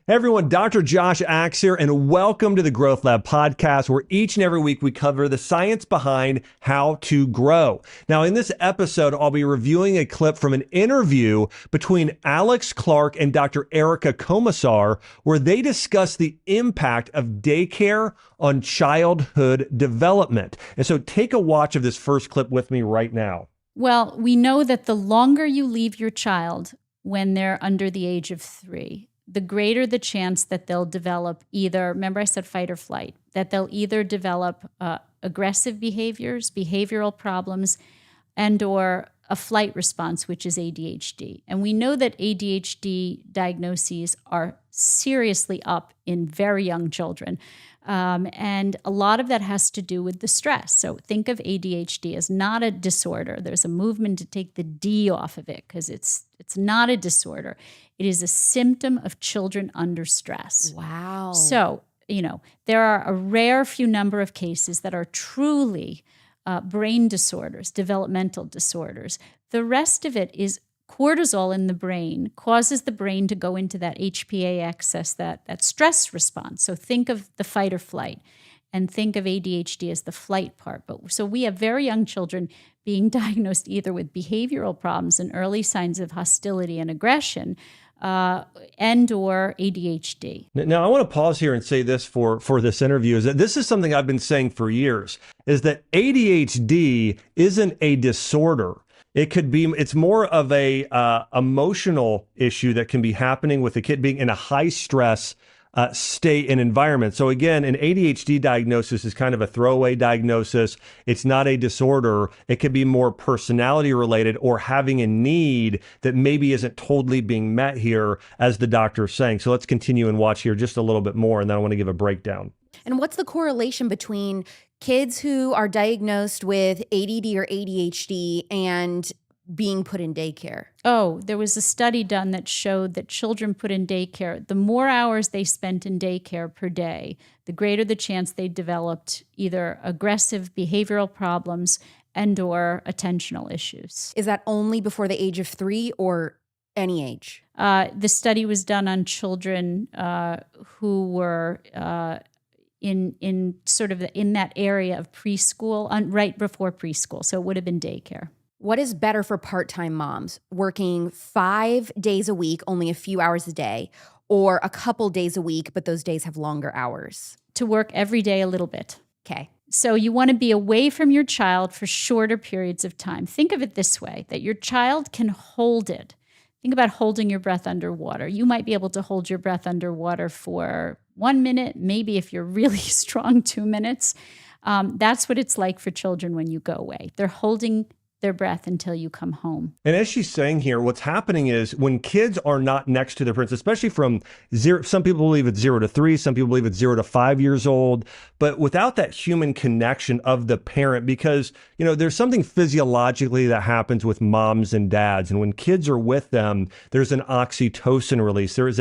Hey everyone, Dr. Josh Axe here, and welcome to the Growth Lab podcast, where each and every week we cover the science behind how to grow. Now, in this episode, I'll be reviewing a clip from an interview between Alex Clark and Dr. Erica Komisar, where they discuss the impact of daycare on childhood development. And so take a watch of this first clip with me right now. Well, we know that the longer you leave your child when they're under the age of 3, the greater the chance that they'll develop either, remember I said fight or flight, that they'll either develop aggressive behaviors, behavioral problems, and or a flight response, which is ADHD. And we know that ADHD diagnoses are seriously up in very young children. And a lot of that has to do with the stress. So think of ADHD as not a disorder. There's a movement to take the D off of it because it's not a disorder. It is a symptom of children under stress. Wow. So, there are a rare few number of cases that are truly brain disorders, developmental disorders. The rest of it is cortisol in the brain causes the brain to go into that HPA excess, that stress response. So think of the fight or flight and think of ADHD as the flight part. So we have very young children being diagnosed either with behavioral problems and early signs of hostility and aggression and or ADHD. Now, I want to pause here and say this for this interview, is that this is something I've been saying for years, is that ADHD isn't a disorder. It could be, it's more of a emotional issue that can be happening with the kid being in a high stress state and environment. So again, an ADHD diagnosis is kind of a throwaway diagnosis. It's not a disorder. It could be more personality related or having a need that maybe isn't totally being met here, as the doctor is saying. So let's continue and watch here just a little bit more, and then I want to give a breakdown. And what's the correlation between kids who are diagnosed with ADD or ADHD and being put in daycare? Oh, there was a study done that showed that children put in daycare, the more hours they spent in daycare per day, the greater the chance they developed either aggressive behavioral problems and or attentional issues. Is that only before the age of 3 or any age? The study was done on children who were in sort of in that area of preschool, right before preschool. So it would have been daycare. What is better for part-time moms, working 5 days a week, only a few hours a day, or a couple days a week, but those days have longer hours? To work every day a little bit. Okay. So you want to be away from your child for shorter periods of time. Think of it this way, that your child can hold it. Think about holding your breath underwater. You might be able to hold your breath underwater for 1 minute, maybe if you're really strong, 2 minutes. That's what it's like for children when you go away. They're holding their breath until you come home. And as she's saying here, what's happening is when kids are not next to their parents, especially from 0, some people believe it's 0 to 3, some people believe it's 0 to 5 years old, but without that human connection of the parent, because, there's something physiologically that happens with moms and dads. And when kids are with them, there's an oxytocin release. There's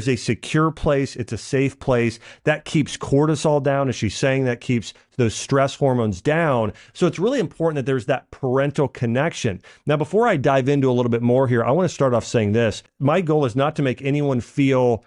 a secure place. It's a safe place that keeps cortisol down. As she's saying, that keeps those stress hormones down. So it's really important that there's that parental connection. Now, before I dive into a little bit more here, I want to start off saying this. My goal is not to make anyone feel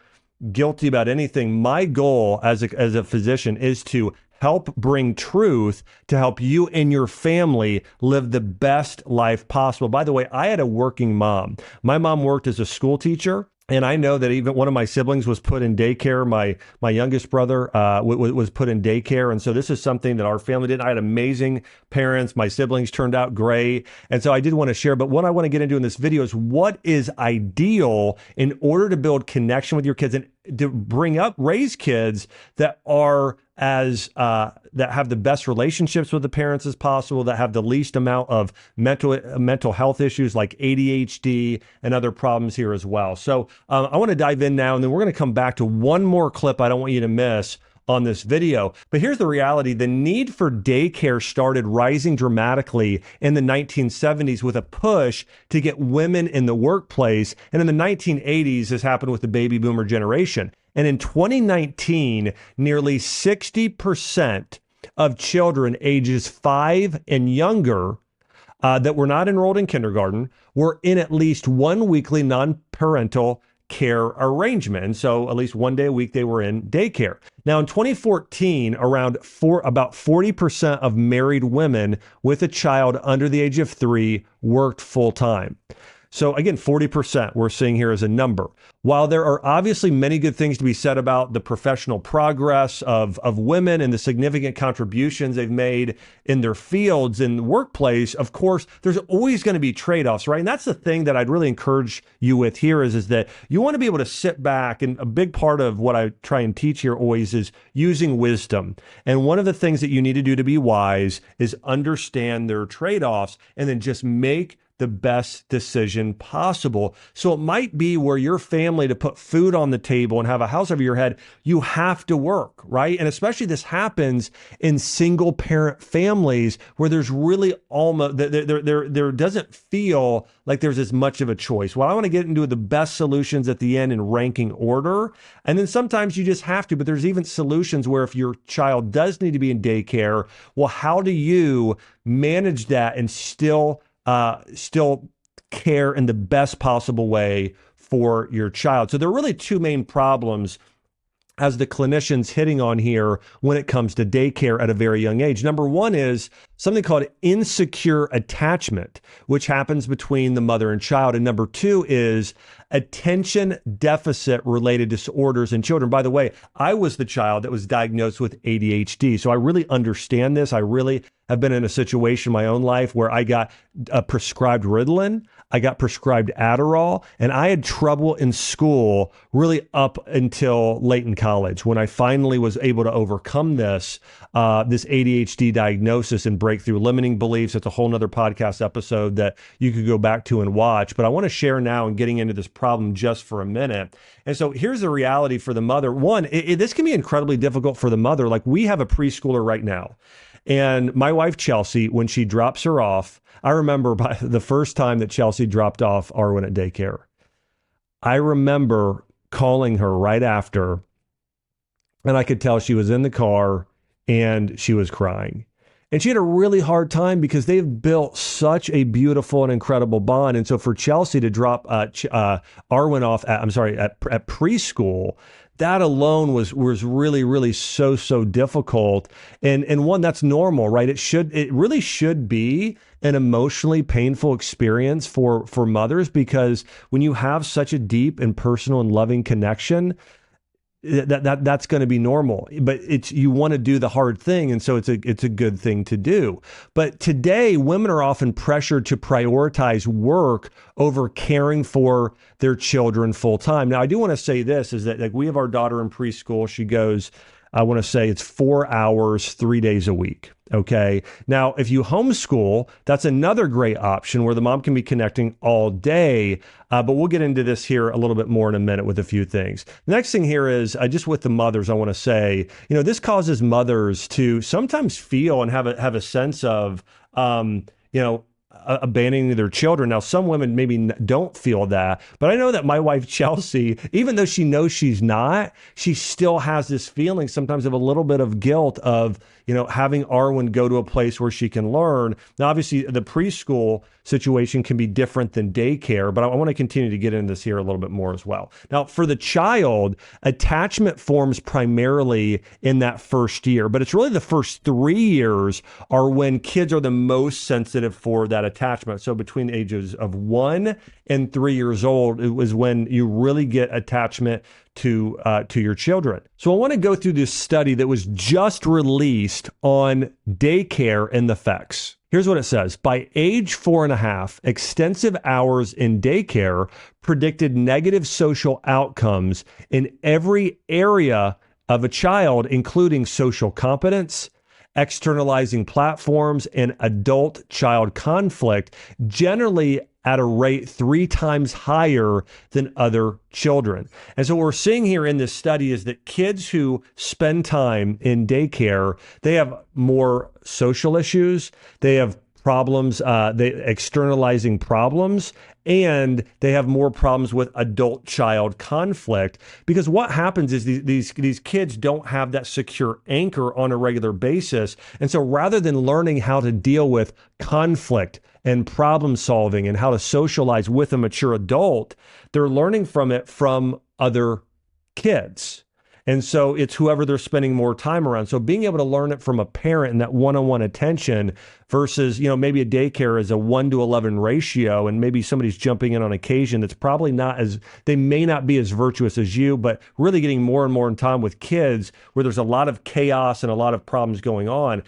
guilty about anything. My goal as a physician is to help bring truth to help you and your family live the best life possible. By the way, I had a working mom. My mom worked as a school teacher. And I know that even one of my siblings was put in daycare. My youngest brother was put in daycare. And so this is something that our family did. I had amazing parents. My siblings turned out great. And so I did want to share. But what I want to get into in this video is what is ideal in order to build connection with your kids and to raise kids that are that have the best relationships with the parents as possible, that have the least amount of mental health issues like ADHD and other problems here as well. So I want to dive in now, and then we're going to come back to one more clip I don't want you to miss on this video. But here's the reality. The need for daycare started rising dramatically in the 1970s with a push to get women in the workplace. And in the 1980s, this happened with the baby boomer generation. And in 2019, nearly 60% of children ages 5 and younger that were not enrolled in kindergarten were in at least one weekly non-parental care arrangement. And so at least one day a week they were in daycare. Now in 2014, about 40% of married women with a child under the age of 3 worked full time. So again, 40% we're seeing here as a number. While there are obviously many good things to be said about the professional progress of women and the significant contributions they've made in their fields in the workplace, of course, there's always going to be trade-offs, right? And that's the thing that I'd really encourage you with here is that you want to be able to sit back, and a big part of what I try and teach here always is using wisdom. And one of the things that you need to do to be wise is understand their trade-offs and then just make the best decision possible. So it might be where your family, to put food on the table and have a house over your head, you have to work, right? And especially this happens in single parent families where there's really almost, there doesn't feel like there's as much of a choice. Well, I want to get into the best solutions at the end in ranking order. And then sometimes you just have to, but there's even solutions where if your child does need to be in daycare, well, how do you manage that and still care in the best possible way for your child? So there are really two main problems as the clinicians hitting on here when it comes to daycare at a very young age. Number one is something called insecure attachment, which happens between the mother and child. And number two is attention deficit related disorders in children. By the way, I was the child that was diagnosed with ADHD. So I really understand this. I really have been in a situation in my own life where I got prescribed Ritalin, I got prescribed Adderall, and I had trouble in school really up until late in college when I finally was able to overcome this ADHD diagnosis and break through limiting beliefs. It's a whole nother podcast episode that you could go back to and watch. But I want to share now and getting into this problem just for a minute. And so here's the reality for the mother. One, this can be incredibly difficult for the mother. Like we have a preschooler right now. And my wife, Chelsea, when she drops her off, I remember by the first time that Chelsea dropped off Arwen at daycare, I remember calling her right after, and I could tell she was in the car and she was crying. And she had a really hard time because they've built such a beautiful and incredible bond. And so for Chelsea to drop Arwen off at preschool, that alone was really, really so difficult. And one, that's normal, right? It really should be an emotionally painful experience for mothers, because when you have such a deep and personal and loving connection, that's going to be normal, but you want to do the hard thing. And so it's a good thing to do. But today women are often pressured to prioritize work over caring for their children full time. Now, I do want to say this is that like we have our daughter in preschool. She goes, I want to say it's 4 hours, 3 days a week. Okay. Now, if you homeschool, that's another great option where the mom can be connecting all day. But we'll get into this here a little bit more in a minute with a few things. The next thing here is just with the mothers, I want to say, this causes mothers to sometimes feel and have a sense of, abandoning their children. Now, some women maybe don't feel that, but I know that my wife, Chelsea, even though she knows she's not, she still has this feeling sometimes of a little bit of guilt of, having Arwen go to a place where she can learn. Now, obviously, the preschool situation can be different than daycare, but I want to continue to get into this here a little bit more as well. Now, for the child, attachment forms primarily in that first year, but it's really the first 3 years are when kids are the most sensitive for that attachment. So between the ages of 1 and 3 years old, it was when you really get attachment to your children. So I want to go through this study that was just released on daycare and the effects. Here's what it says. By age 4.5, extensive hours in daycare predicted negative social outcomes in every area of a child, including social competence, externalizing platforms, and adult-child conflict, generally at a rate 3 times higher than other children. And so what we're seeing here in this study is that kids who spend time in daycare, they have more social issues, they have problems, they externalizing problems, and they have more problems with adult-child conflict. Because what happens is these kids don't have that secure anchor on a regular basis. And so rather than learning how to deal with conflict and problem solving and how to socialize with a mature adult, they're learning from it from other kids. And so it's whoever they're spending more time around. So being able to learn it from a parent and that one-on-one attention versus, maybe a daycare is a 1-to-11 ratio, and maybe somebody's jumping in on occasion that's probably not as, they may not be as virtuous as you, but really getting more and more in time with kids where there's a lot of chaos and a lot of problems going on.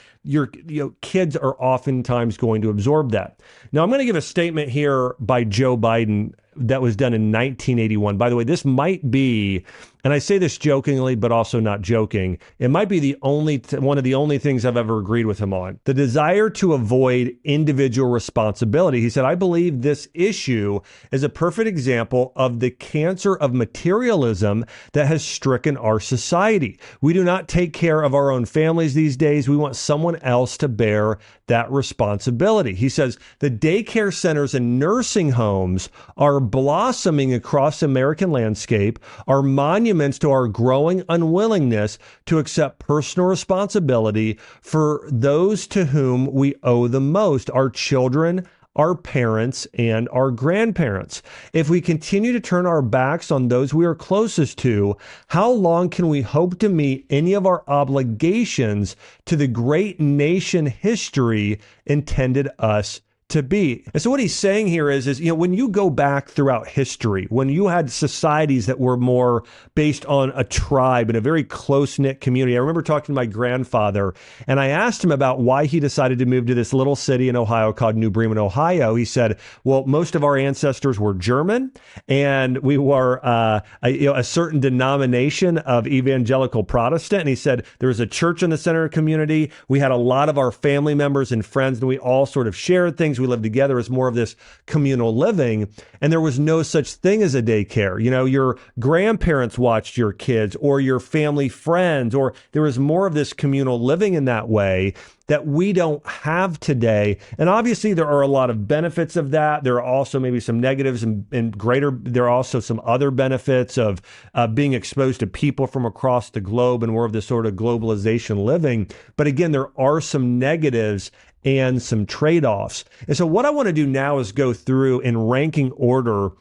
Kids are oftentimes going to absorb that. Now, I'm going to give a statement here by Joe Biden that was done in 1981. By the way, this might be, and I say this jokingly, but also not joking, it might be one of the only things I've ever agreed with him on. The desire to avoid individual responsibility. He said, I believe this issue is a perfect example of the cancer of materialism that has stricken our society. We do not take care of our own families these days. We want someone else to bear that responsibility. He says, the daycare centers and nursing homes are blossoming across the American landscape, are monuments to our growing unwillingness to accept personal responsibility for those to whom we owe the most, our children, our parents, and our grandparents. If we continue to turn our backs on those we are closest to, how long can we hope to meet any of our obligations to the great nation history intended us to be? And so what he's saying here is when you go back throughout history, when you had societies that were more based on a tribe and a very close-knit community. I remember talking to my grandfather, and I asked him about why he decided to move to this little city in Ohio called New Bremen, Ohio. He said, well, most of our ancestors were German, and we were a certain denomination of evangelical Protestant. And he said there was a church in the center of the community. We had a lot of our family members and friends, and we all sort of shared things. We lived together as more of this communal living, and there was no such thing as a daycare. Your grandparents watched your kids or your family friends, or there was more of this communal living in that way that we don't have today. And obviously there are a lot of benefits of that. There are also maybe some negatives and there are also some other benefits of being exposed to people from across the globe and more of this sort of globalization living. But again, there are some negatives and some trade-offs. And so what I want to do now is go through in ranking order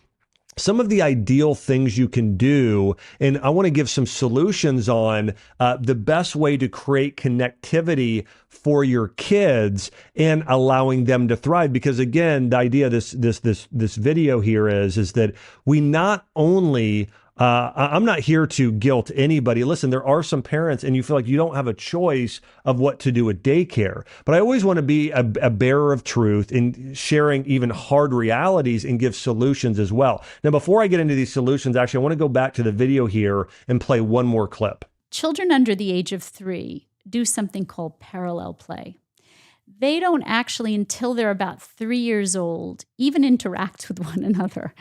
some of the ideal things you can do. And I want to give some solutions on the best way to create connectivity for your kids and allowing them to thrive. Because again, the idea of this video here is that we not only I'm not here to guilt anybody. Listen, there are some parents and you feel like you don't have a choice of what to do at daycare. But I always want to be a bearer of truth in sharing even hard realities and give solutions as well. Now, before I get into these solutions, actually, I want to go back to the video here and play one more clip. Children under the age of 3 do something called parallel play. They don't actually, until they're about 3 years old, even interact with one another.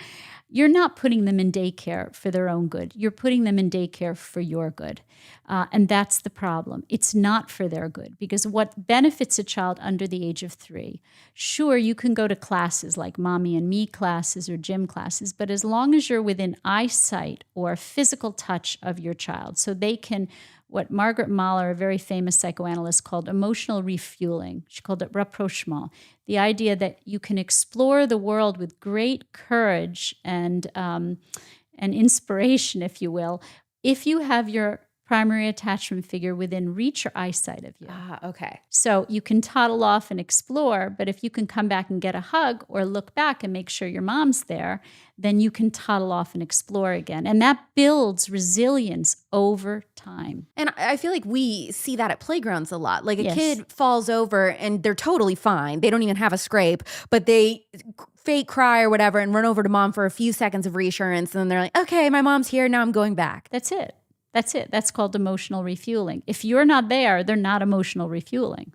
You're not putting them in daycare for their own good. You're putting them in daycare for your good. And that's the problem. It's not for their good, because what benefits a child under the age of 3, sure, you can go to classes like mommy and me classes or gym classes, but as long as you're within eyesight or physical touch of your child, so they can, what Margaret Mahler, a very famous psychoanalyst, called emotional refueling. She called it rapprochement. The idea that you can explore the world with great courage and inspiration, if you will, if you have your primary attachment figure within reach or eyesight of you. Okay. So you can toddle off and explore, but if you can come back and get a hug or look back and make sure your mom's there, then you can toddle off and explore again. And that builds resilience over time. And I feel like we see that at playgrounds a lot. Like a Yes. kid falls over and they're totally fine. They don't even have a scrape, but they fake cry or whatever and run over to mom for a few seconds of reassurance. And then they're like, okay, my mom's here. Now I'm going back. That's it. That's it. That's called emotional refueling. If you're not there, they're not emotional refueling.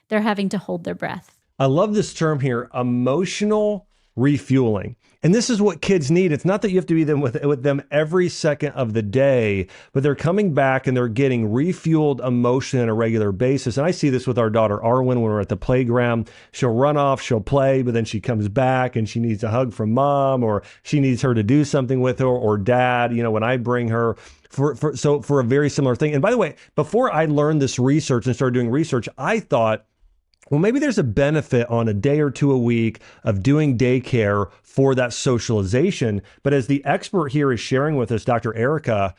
They're having to hold their breath. I love this term here, emotional refueling. And this is what kids need. It's not that you have to be with them every second of the day, but they're coming back and they're getting refueled emotion on a regular basis. And I see this with our daughter, Arwen, when we're at the playground. She'll run off, she'll play, but then she comes back and she needs a hug from mom, or she needs her to do something with her, or dad, when I bring her. For a very similar thing. And by the way, before I learned this research and started doing research, I thought, well, maybe there's a benefit on a day or two a week of doing daycare for that socialization. But as the expert here is sharing with us, Dr. Erica,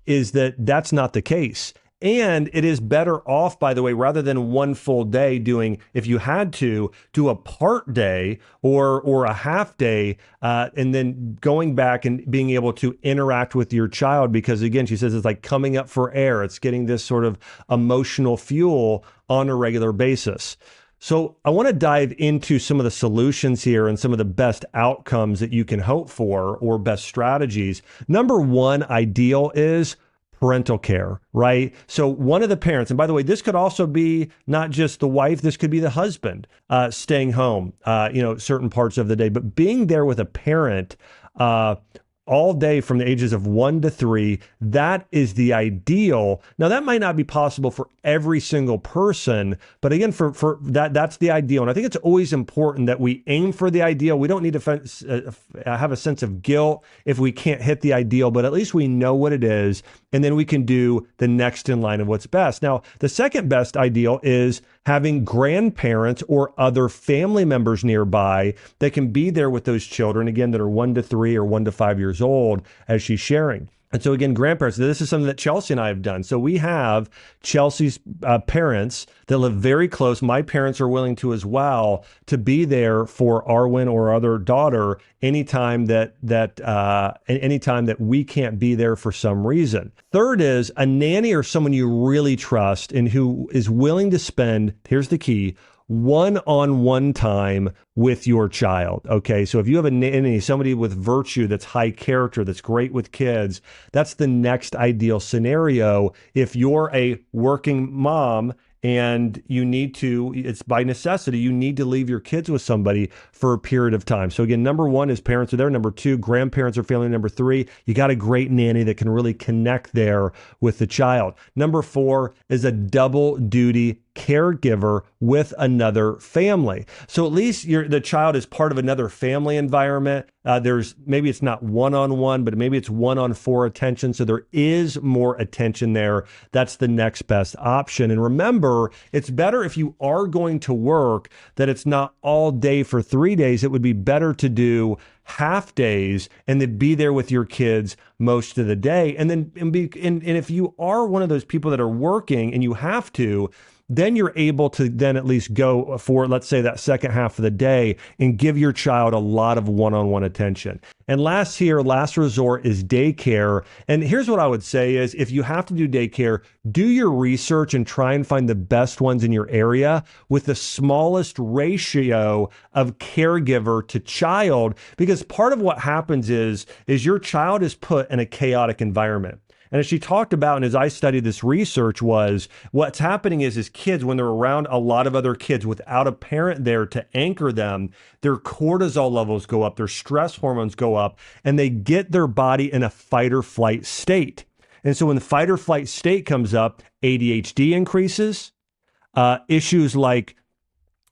is that that's not the case. And it is better off, by the way, rather than one full day doing, if you had to, do a part day or a half day, and then going back and being able to interact with your child. Because again, she says it's like coming up for air. It's getting this sort of emotional fuel on a regular basis. So I want to dive into some of the solutions here and some of the best outcomes that you can hope for, or best strategies. Number one ideal is parental care, right? So one of the parents, and by the way, this could also be not just the wife, this could be the husband staying home, certain parts of the day, but being there with a parent all day from the ages of 1 to 3, that is the ideal. Now, that might not be possible for every single person, but again, for that's the ideal. And I think it's always important that we aim for the ideal. We don't need to have a sense of guilt if we can't hit the ideal, but at least we know what it is, and then we can do the next in line of what's best. Now, the second best ideal is having grandparents or other family members nearby that can be there with those children, again, that are 1 to 3 or 1 to 5 years old, as she's sharing. And so again, grandparents, this is something that Chelsea and I have done. So we have Chelsea's parents that live very close. My parents are willing to as well, to be there for Arwen or our other daughter anytime that we can't be there for some reason. Third is a nanny or someone you really trust and who is willing to spend, here's the key, one-on-one time with your child. Okay. So if you have a nanny, somebody with virtue, that's high character, that's great with kids, that's the next ideal scenario. If you're a working mom and you need to, it's by necessity, you need to leave your kids with somebody for a period of time. So again, number one is parents are there. Number two, grandparents are family. Number three, you got a great nanny that can really connect there with the child. Number four is a double duty caregiver with another family. So at least the child is part of another family environment. Maybe it's not one-on-one, but maybe it's 1-on-4 attention. So there is more attention there. That's the next best option. And remember, it's better if you are going to work that it's not all day for 3 days. It would be better to do half days and then be there with your kids most of the day. And if you are one of those people that are working and you have to, then you're able to then at least go for, let's say, that second half of the day and give your child a lot of one-on-one attention. And last resort is daycare. And here's what I would say is, if you have to do daycare, do your research and try and find the best ones in your area with the smallest ratio of caregiver to child, because part of what happens is your child is put in a chaotic environment. And as she talked about, and as I studied this research, was what's happening is kids, when they're around a lot of other kids without a parent there to anchor them, their cortisol levels go up, their stress hormones go up, and they get their body in a fight or flight state. And so when the fight or flight state comes up, ADHD increases, issues like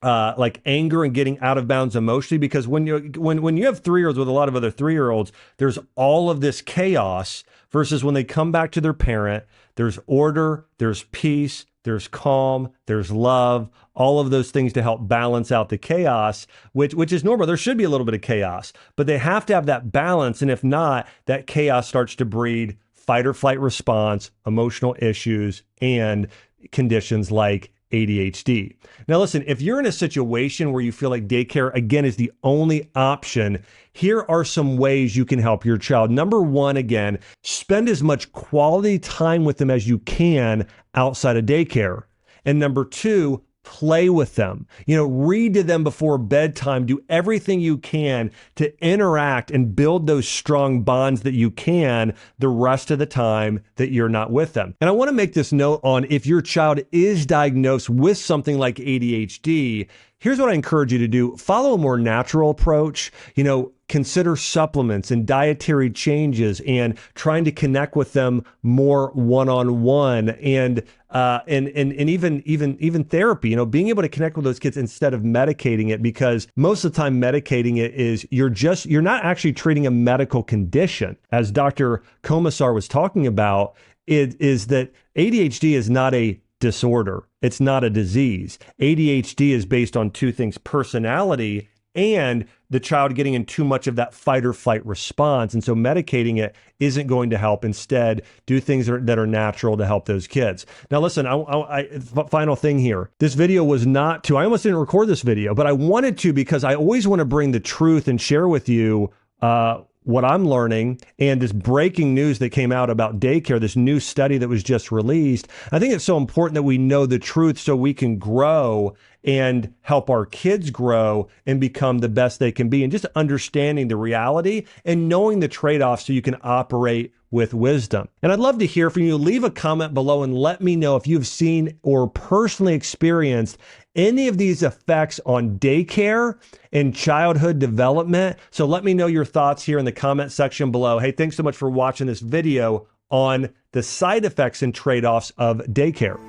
anger and getting out of bounds emotionally, because when you have 3-year-olds with a lot of other 3-year-olds, there's all of this chaos, versus when they come back to their parent, there's order, there's peace, there's calm, there's love, all of those things to help balance out the chaos, which is normal. There should be a little bit of chaos, but they have to have that balance. And if not, that chaos starts to breed fight or flight response, emotional issues, and conditions like ADHD. Now, listen, if you're in a situation where you feel like daycare, again, is the only option, here are some ways you can help your child. Number one, again, spend as much quality time with them as you can outside of daycare. And number two, play with them. Read to them before bedtime. Do everything you can to interact and build those strong bonds that you can the rest of the time that you're not with them. And I want to make this note on, if your child is diagnosed with something like ADHD, here's what I encourage you to do. Follow a more natural approach. Consider supplements and dietary changes and trying to connect with them more one-on-one and even therapy, being able to connect with those kids instead of medicating it, because most of the time medicating it is you're not actually treating a medical condition. As Dr. Komisar was talking about, it is that ADHD is not a disorder. It's not a disease. ADHD is based on two things: personality and the child getting in too much of that fight or flight response. And so medicating it isn't going to help. Instead, do things that are natural to help those kids. Now, listen, final thing here. This video was not to, I almost didn't record this video, but I wanted to, because I always want to bring the truth and share with you what I'm learning, and this breaking news that came out about Daycare, this new study that was just released. I think it's so important that we know the truth so we can grow and help our kids grow and become the best they can be, and just understanding the reality and knowing the trade-offs so you can operate with wisdom. And I'd love to hear from you. Leave a comment below and let me know if you've seen or personally experienced any of these effects on daycare and childhood development. So let me know your thoughts here in the comment section below. Hey, thanks so much for watching this video on the side effects and trade-offs of daycare.